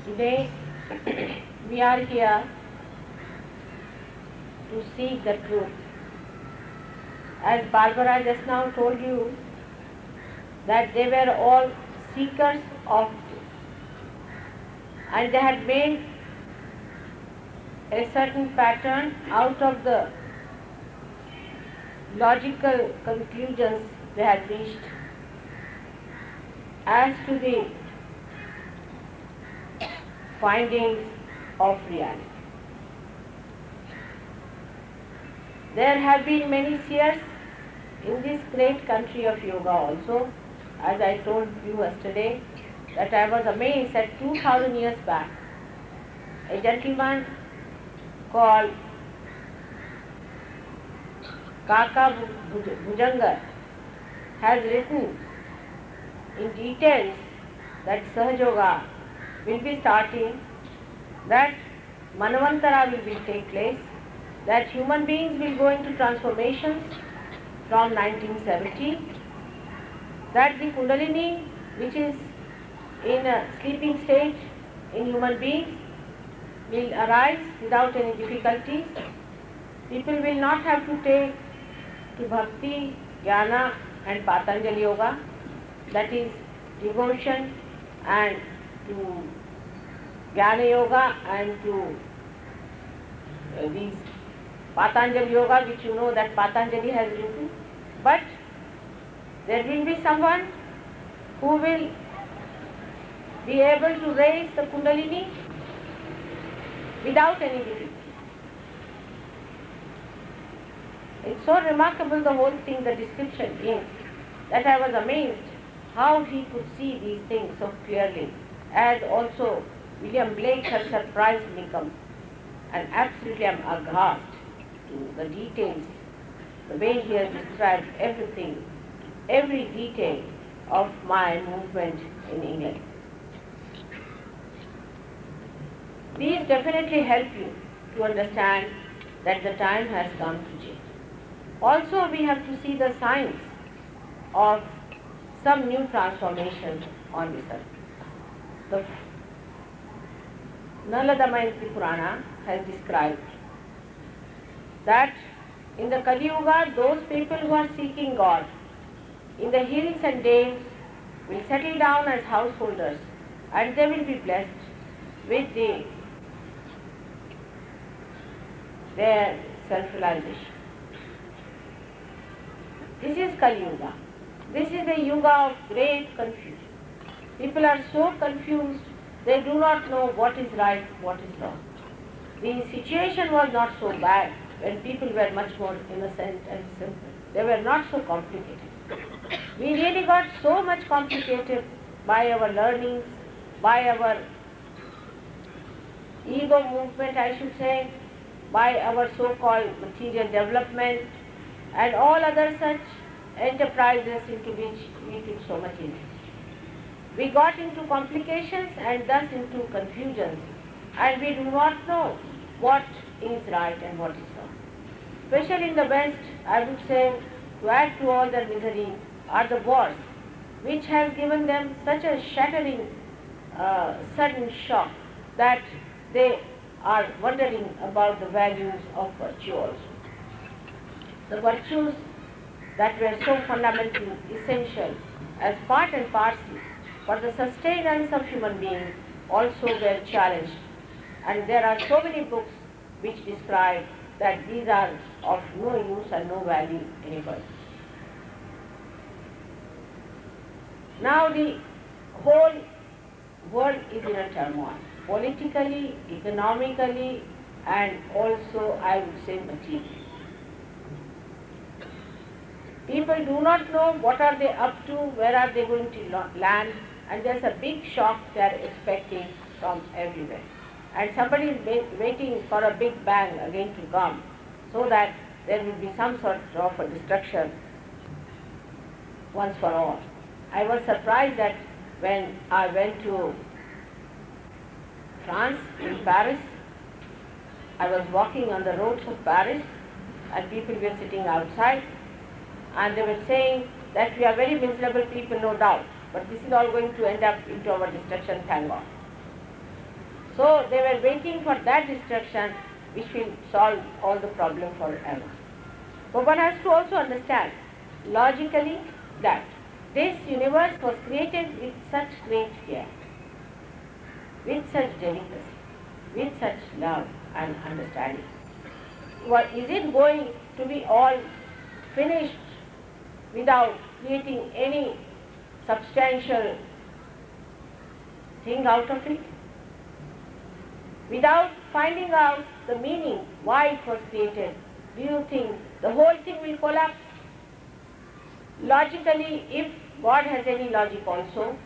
Today we are here to seek the truth. As Barbara just now told you, that they were all seekers of truth, and they had made a certain pattern out of the logical conclusions they had reached as to the findings of reality. There have been many seers in this great country of yoga also. As I told you yesterday, that I was amazed that 2000 years back, a gentleman called Kaka Bhujangar has written in details that Sahaja Yoga will be starting, that Manvantara will take place, that human beings will go into transformations from 1970, that the Kundalini, which is in a sleeping state in human beings, will arise without any difficulties. People will not have to take to Bhakti, Jnana and Patanjali Yoga, that is devotion, and to Jnana Yoga and to these Patanjali Yoga, which you know that Patanjali has written. But there will be someone who will be able to raise the Kundalini without any difficulty. It's so remarkable, the whole thing, the description is, that I was amazed how he could see these things so clearly, as also William Blake has surprised me, and absolutely I am aghast to the details, the way he has described everything, every detail of my movement in England. These definitely help you to understand that the time has come to change. Also, we have to see the signs of some new transformation on this earth. The Naladamayanti Purana has described that in the Kali Yuga, those people who are seeking God in the hills and dales will settle down as householders, and they will be blessed with their self-realization. This is Kali Yuga. This is a yuga of great confusion. People are so confused, they do not know what is right, what is wrong. The situation was not so bad when people were much more innocent and simple. They were not so complicated. We really got so much complicated by our learnings, by our ego movement, I should say, by our so-called material development and all other such enterprises into which we took so much interest. We got into complications and thus into confusions, and we do not know what is right and what is wrong. Especially in the West, I would say, to add to all their misery are the wars, which have given them such a shattering, sudden shock that they are wondering about the values of virtue also. The virtues that were so fundamental, essential, as part and parcel for the sustenance of human beings also were challenged. And there are so many books which describe that these are of no use and no value anywhere. Now the whole world is in a turmoil, politically, economically, and also, I would say, materially. People do not know what are they up to, where are they going to land, and there's a big shock they are expecting from everywhere. And somebody is waiting for a big bang again to come, so that there will be some sort of a destruction once for all. I was surprised that when I went to France, in Paris, I was walking on the roads of Paris, and people were sitting outside, and they were saying that we are very miserable people, no doubt, but this is all going to end up into our destruction, thank God. So they were waiting for that destruction which will solve all the problem forever. But one has to also understand logically that this universe was created with such great care, with such delicacy, with such love and understanding. Is it going to be all finished without creating any substantial thing out of it? Without finding out the meaning, why it was created, do you think the whole thing will collapse? Logically, if God has any logic also,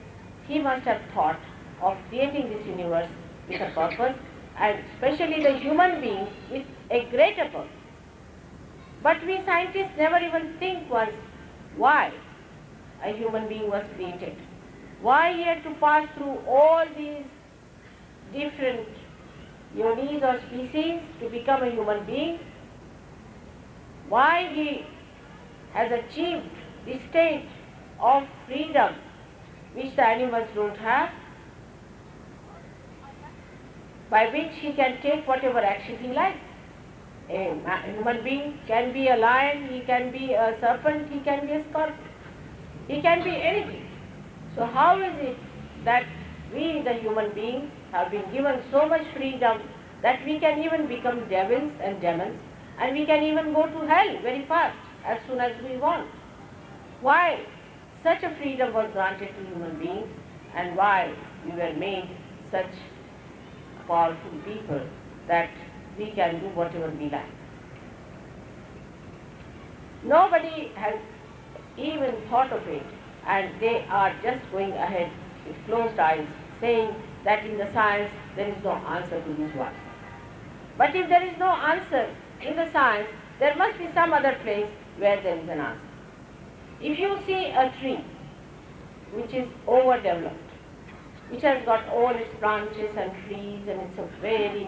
He must have thought of creating this universe with a purpose, and especially the human being with a greater purpose. But we scientists never even think once why a human being was created, why he had to pass through all these different yonis or species to become a human being, why he has achieved the state of freedom which the animals don't have, by which he can take whatever action he likes. A human being can be a lion, he can be a serpent, he can be a scorpion, he can be anything. So how is it that we, the human beings, have been given so much freedom that we can even become devils and demons, and we can even go to hell very fast as soon as we want? Why such a freedom was granted to human beings, and why we were made such powerful people that we can do whatever we like? Nobody has even thought of it, and they are just going ahead with closed eyes, saying that in the science there is no answer to this one. But if there is no answer in the science, there must be some other place where there is an answer. If you see a tree which is overdeveloped, which has got all its branches and trees, and it's a very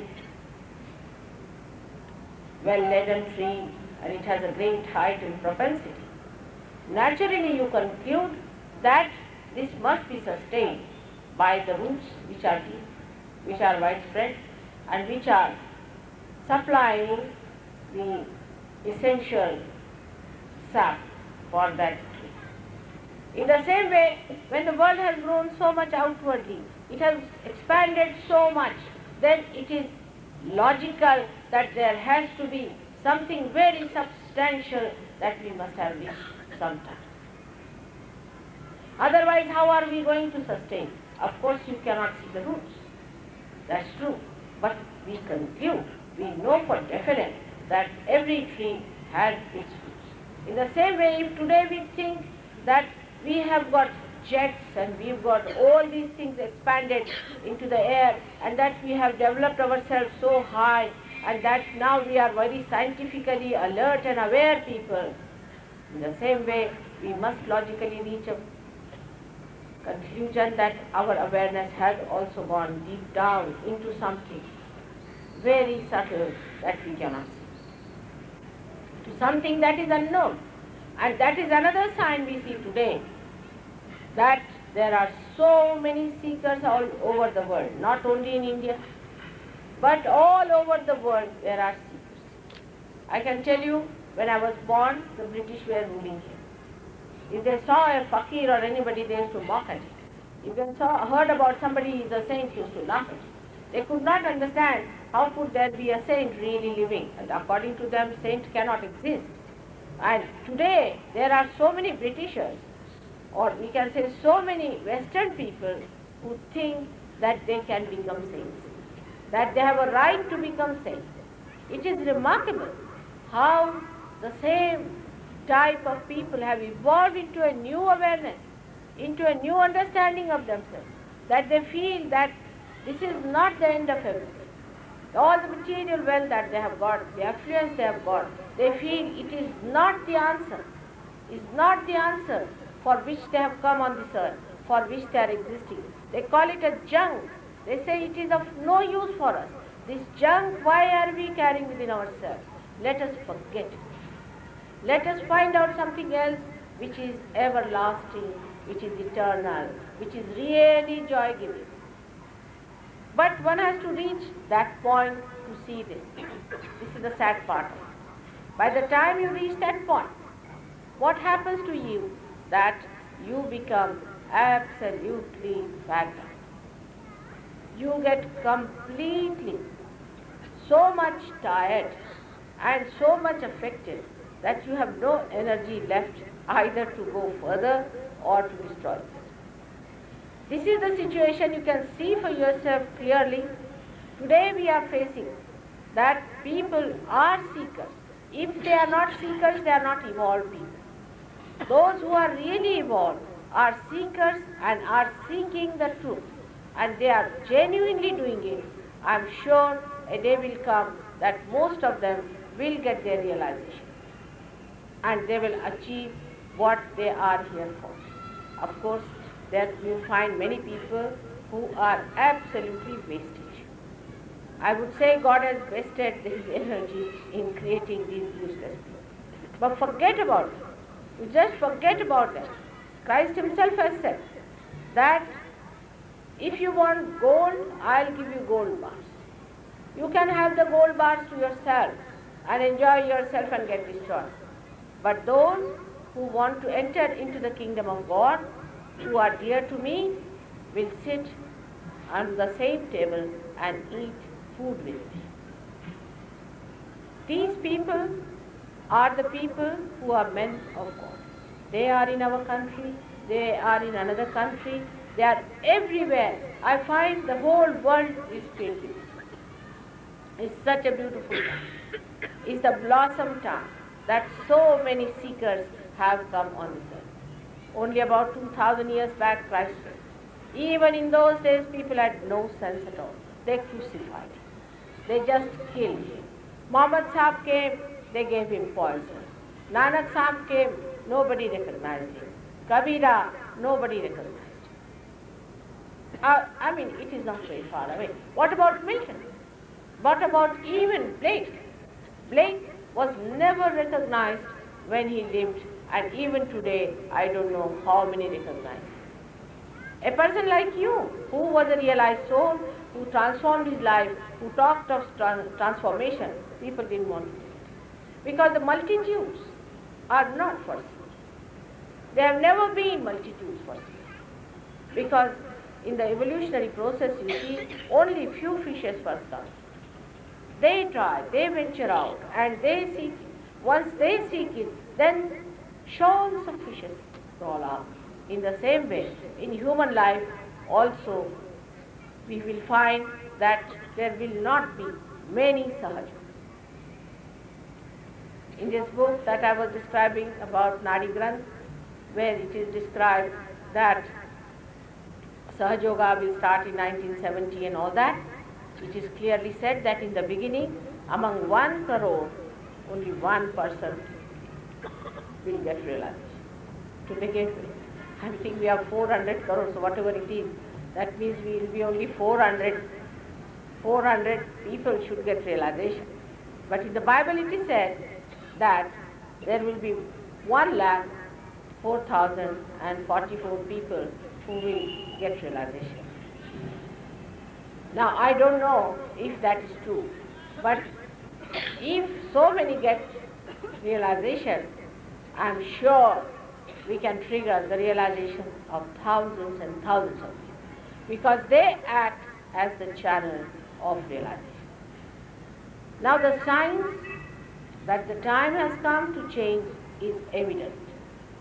well-laden tree, and it has a great height and propensity, naturally you conclude that this must be sustained by the roots which are deep, which are widespread, and which are supplying the essential sap for that tree. In the same way, when the world has grown so much outwardly, it has expanded so much, then it is logical that there has to be something very substantial that we must have reached sometime. Otherwise, how are we going to sustain? Of course, you cannot see the roots. That's true. But we conclude, we know for definite that every tree has its roots. In the same way, if today we think that we have got jets and we've got all these things expanded into the air, and that we have developed ourselves so high, and that now we are very scientifically alert and aware people, in the same way we must logically reach a conclusion that our awareness has also gone deep down into something very subtle that we cannot see, to something that is unknown. And that is another sign we see today, that there are so many seekers all over the world, not only in India, but all over the world there are seekers. I can tell you, when I was born, the British were ruling here. If they saw a fakir or anybody, they used to mock at it. If they heard about somebody is a saint, used to laugh at it. They could not understand how could there be a saint really living, and according to them, saint cannot exist. And today there are so many Britishers, or we can say so many Western people, who think that they can become saints, that they have a right to become saints. It is remarkable how the same type of people have evolved into a new awareness, into a new understanding of themselves, that they feel that this is not the end of everything. All the material wealth that they have got, the affluence they have got, they feel it is not the answer, is not the answer for which they have come on this earth, for which they are existing. They call it a junk. They say it is of no use for us. This junk, why are we carrying within ourselves? Let us forget it. Let us find out something else which is everlasting, which is eternal, which is really joy-giving. But one has to reach that point to see this. This is the sad part of it. By the time you reach that point, what happens to you? That you become absolutely fagged out. You get completely so much tired and so much affected that you have no energy left either to go further or to destroy this. This is the situation you can see for yourself clearly. Today we are facing that people are seekers. If they are not seekers, they are not evolved people. Those who are really evolved are seekers and are seeking the truth, and they are genuinely doing it. I am sure a day will come that most of them will get their realization and they will achieve what they are here for. Of course, there you find many people who are absolutely wastage. I would say God has wasted his energy in creating these useless people. But forget about it. You just forget about that. Christ himself has said that if you want gold, I'll give you gold bars. You can have the gold bars to yourself and enjoy yourself and get destroyed. But those who want to enter into the kingdom of God, who are dear to me, will sit on the same table and eat food with me. These people are the people who are men of God. They are in our country, they are in another country, they are everywhere. I find the whole world is filled with it. It's such a beautiful time. It's the blossom time that so many seekers have come on this earth. Only about 2000 years back Christ came. Even in those days people had no sense at all. They crucified him. They just killed him. Muhammad Sahib came, they gave him poison. Nanak Sahib came, nobody recognized him. Kabira, nobody recognized him. It is not very far away. What about Milton? What about even Blake? Blake was never recognized when he lived, and even today I don't know how many recognize him. A person like you, who was a realized soul, who transformed his life, who talked of transformation, people didn't want to do it. Because the multitudes are not for sale. There have never been multitudes for sale. Because in the evolutionary process, you see, only few fishes first come. They try, they venture out, and they seek it. Once they seek it, then shoals of fishes crawl out. In the same way, in human life also, we will find that there will not be many Sahaja. In this book that I was describing about Nadi Granth, where it is described that Sahaja Yoga will start in 1970 and all that, it is clearly said that in the beginning, among 1 crore, only 1% will get realization. To begin with, I think we have 400 crores, so whatever it is, that means we will be only 400 people should get realization. But in the Bible it is said that there will be 1,04,044 people who will get realization. Now I don't know if that is true, but if so many get realization, I am sure we can trigger the realization of thousands and thousands of people, because they act as the channel of realization. Now the signs that the time has come to change is evident.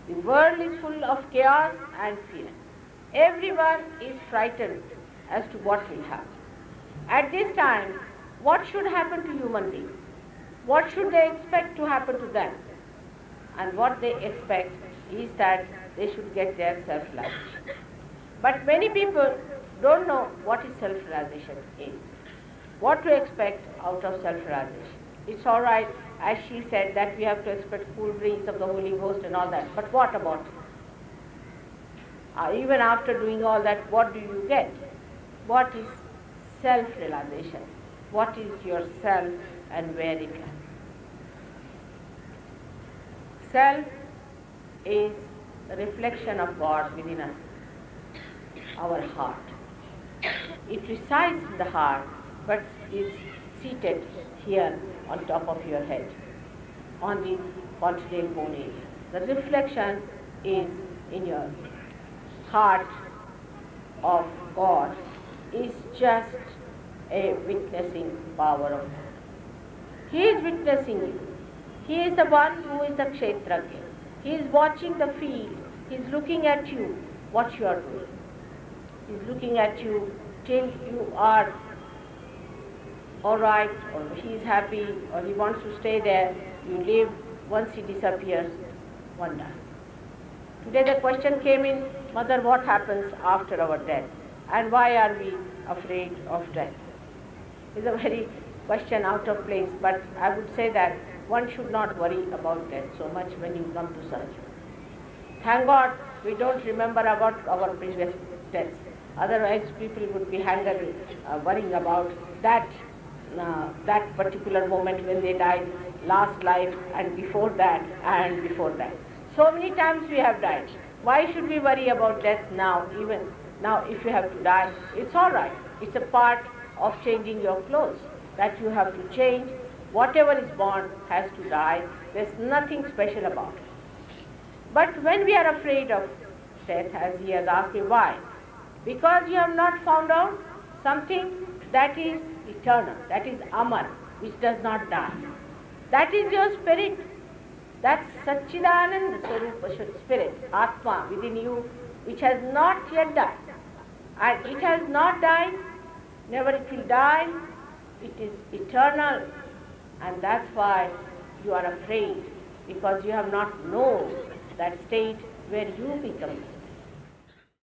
The world is full of chaos and fear. Everyone is frightened as to what will happen. At this time, what should happen to human beings? What should they expect to happen to them? And what they expect is that they should get their self-realization. But many people don't know what is self-realization is. What to expect out of self-realization. It's all right, as she said, that we have to expect cool breeze of the Holy Ghost and all that. But what about it? Even after doing all that, what do you get? What is self-realization? What is yourself and where it lies? Self is the reflection of God within us, our heart. It resides in the heart, but is seated here on top of your head, on the continental bone area. The reflection is in your heart of God, is just a witnessing power of God. He is witnessing you. He is the one who is the Kshetragya. He is watching the field. He is looking at you, what you are doing. He is looking at you till you are alright, or he is happy, or he wants to stay there. You live. Once he disappears, one dies. Today the question came in, Mother, what happens after our death? And why are we afraid of death? It's a very question out of place, but I would say that one should not worry about death so much when you come to Sahaja. Thank God we don't remember about our previous deaths. Otherwise people would be worrying about that particular moment when they died, last life, and before that, and before that. So many times we have died. Why should we worry about death now? Even now, if you have to die, it's all right. It's a part of changing your clothes that you have to change. Whatever is born has to die. There's nothing special about it. But when we are afraid of death, as he has asked me, why? Because you have not found out something that is eternal, that is Amar, which does not die. That is your spirit. That's Satchidananda Swarupa spirit, Atma within you, which has not yet died. And it has not died, never it will die. It is eternal. And that's why you are afraid, because you have not known that state where you become